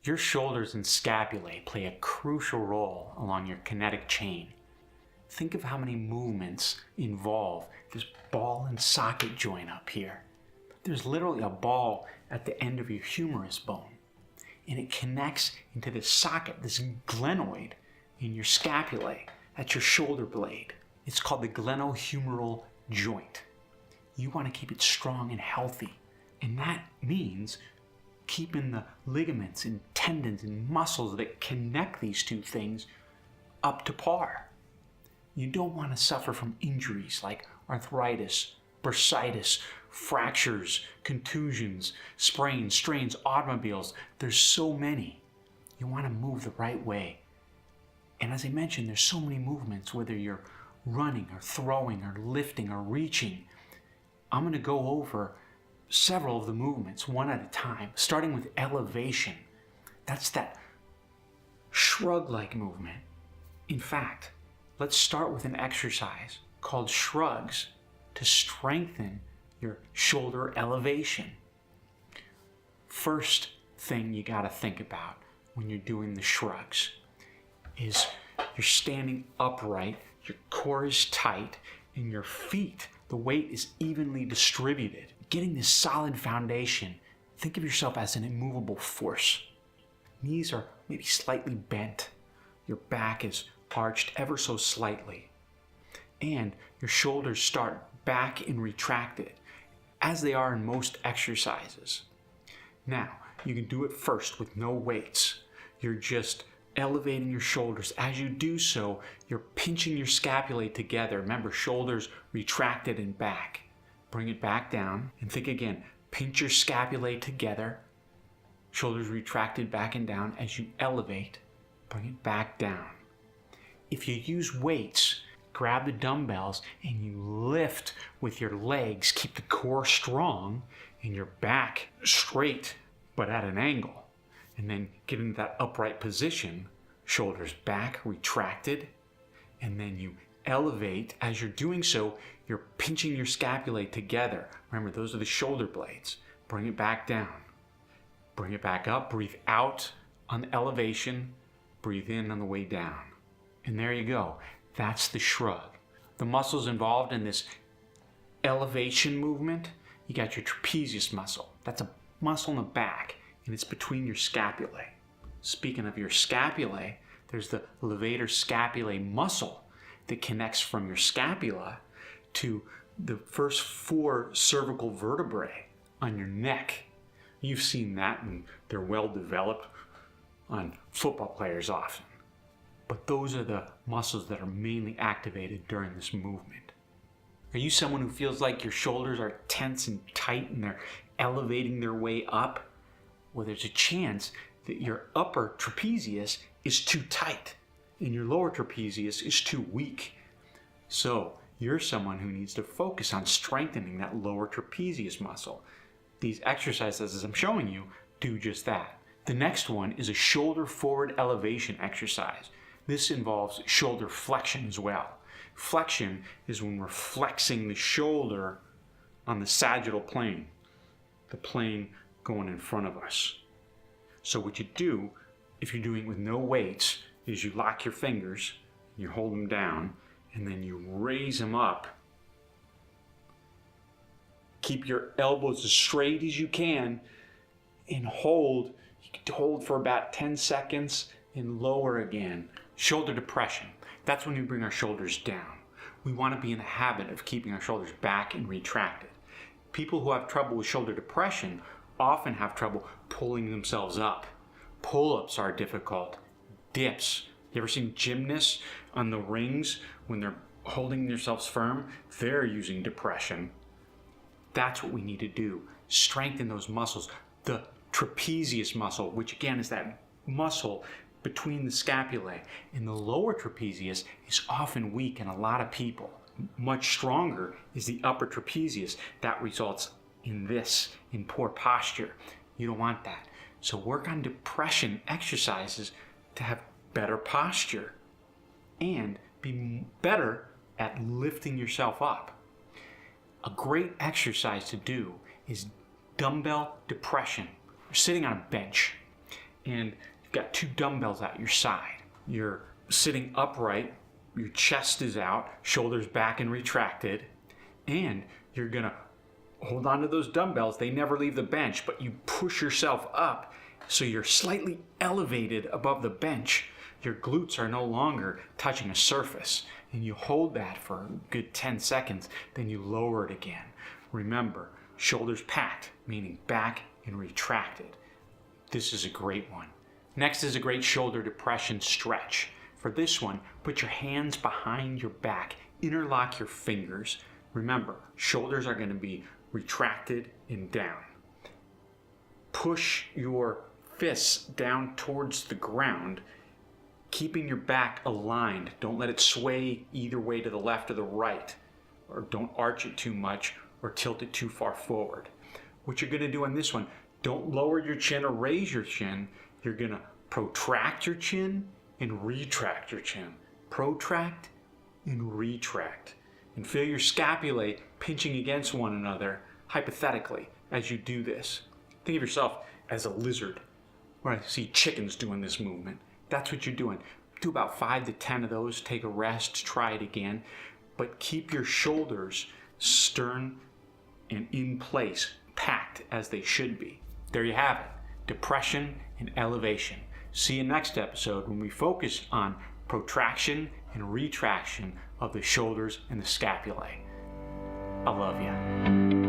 Your shoulders and scapulae play a crucial role along your kinetic chain. Think of how many movements involve this ball and socket joint up here. There's literally a ball at the end of your humerus bone, and it connects into this socket, this glenoid in your scapulae. That's your shoulder blade. It's called the glenohumeral joint. You want to keep it strong and healthy, and that means keeping the ligaments and tendons and muscles that connect these two things up to par. You don't want to suffer from injuries like arthritis, bursitis, fractures, contusions, sprains, strains, automobiles. There's so many. You want to move the right way. And as I mentioned, there's so many movements, whether you're running or throwing or lifting or reaching. I'm going to go over several of the movements one at a time, starting with elevation. That's that shrug-like movement. In fact, let's start with an exercise called shrugs to strengthen your shoulder elevation. First thing you got to think about when you're doing the shrugs is you're standing upright, your core is tight, and your feet, the weight is evenly distributed. Getting this solid foundation, think of yourself as an immovable force. Knees are maybe slightly bent. Your back is arched ever so slightly. And your shoulders start back and retracted, as they are in most exercises. Now, you can do it first with no weights. You're just elevating your shoulders. As you do so, you're pinching your scapulae together. Remember, shoulders retracted and back. Bring it back down, and think again. Pinch your scapulae together. Shoulders retracted back and down. As you elevate, bring it back down. If you use weights, grab the dumbbells and you lift with your legs. Keep the core strong and your back straight, but at an angle. And then get into that upright position, shoulders back, retracted, and then you elevate. As you're doing so, you're pinching your scapulae together. Remember, those are the shoulder blades. Bring it back down. Bring it back up. Breathe out on the elevation. Breathe in on the way down. And there you go. That's the shrug. The muscles involved in this elevation movement, you got your trapezius muscle. That's a muscle in the back, and it's between your scapulae. Speaking of your scapulae, there's the levator scapulae muscle that connects from your scapula to the first 4 cervical vertebrae on your neck. You've seen that, and they're well developed on football players often. But those are the muscles that are mainly activated during this movement. Are you someone who feels like your shoulders are tense and tight and they're elevating their way up? Well, there's a chance that your upper trapezius is too tight and your lower trapezius is too weak. So you're someone who needs to focus on strengthening that lower trapezius muscle. These exercises, as I'm showing you, do just that. The next one is a shoulder forward elevation exercise. This involves shoulder flexion as well. Flexion is when we're flexing the shoulder on the sagittal plane, the plane going in front of us. So what you do, if you're doing it with no weights, is you lock your fingers, you hold them down, and then you raise them up. Keep your elbows as straight as you can and hold. You can hold for about 10 seconds and lower again. Shoulder depression. That's when we bring our shoulders down. We want to be in the habit of keeping our shoulders back and retracted. People who have trouble with shoulder depression often have trouble pulling themselves up. Pull-ups are difficult. Dips. You ever seen gymnasts on the rings when they're holding themselves firm? They're using depression. That's what we need to do. Strengthen those muscles. The trapezius muscle, which again is that muscle between the scapulae, and the lower trapezius is often weak in a lot of people. Much stronger is the upper trapezius. That results in poor posture. You don't want that. So work on depression exercises to have better posture and be better at lifting yourself up. A great exercise to do is dumbbell depression. You're sitting on a bench and you've got 2 dumbbells at your side. You're sitting upright, your chest is out, shoulders back and retracted, and you're gonna hold on to those dumbbells. They never leave the bench, but you push yourself up so you're slightly elevated above the bench. Your glutes are no longer touching a surface, and you hold that for a good 10 seconds, then you lower it again. Remember, shoulders packed, meaning back and retracted. This is a great one. Next is a great shoulder depression stretch. For this one, put your hands behind your back, interlock your fingers. Remember, shoulders are going to be retracted and down. Push your fists down towards the ground, keeping your back aligned. Don't let it sway either way to the left or the right, or don't arch it too much or tilt it too far forward. What you're going to do on this one, don't lower your chin or raise your chin. You're going to protract your chin and retract your chin. Protract and retract. And feel your scapulae pinching against one another, hypothetically, as you do this. Think of yourself as a lizard. When I see chickens doing this movement, that's what you're doing. Do about 5 to 10 of those, take a rest, try it again, but keep your shoulders stern and in place, packed as they should be. There you have it, depression and elevation. See you next episode when we focus on protraction and retraction of the shoulders and the scapulae. I love you.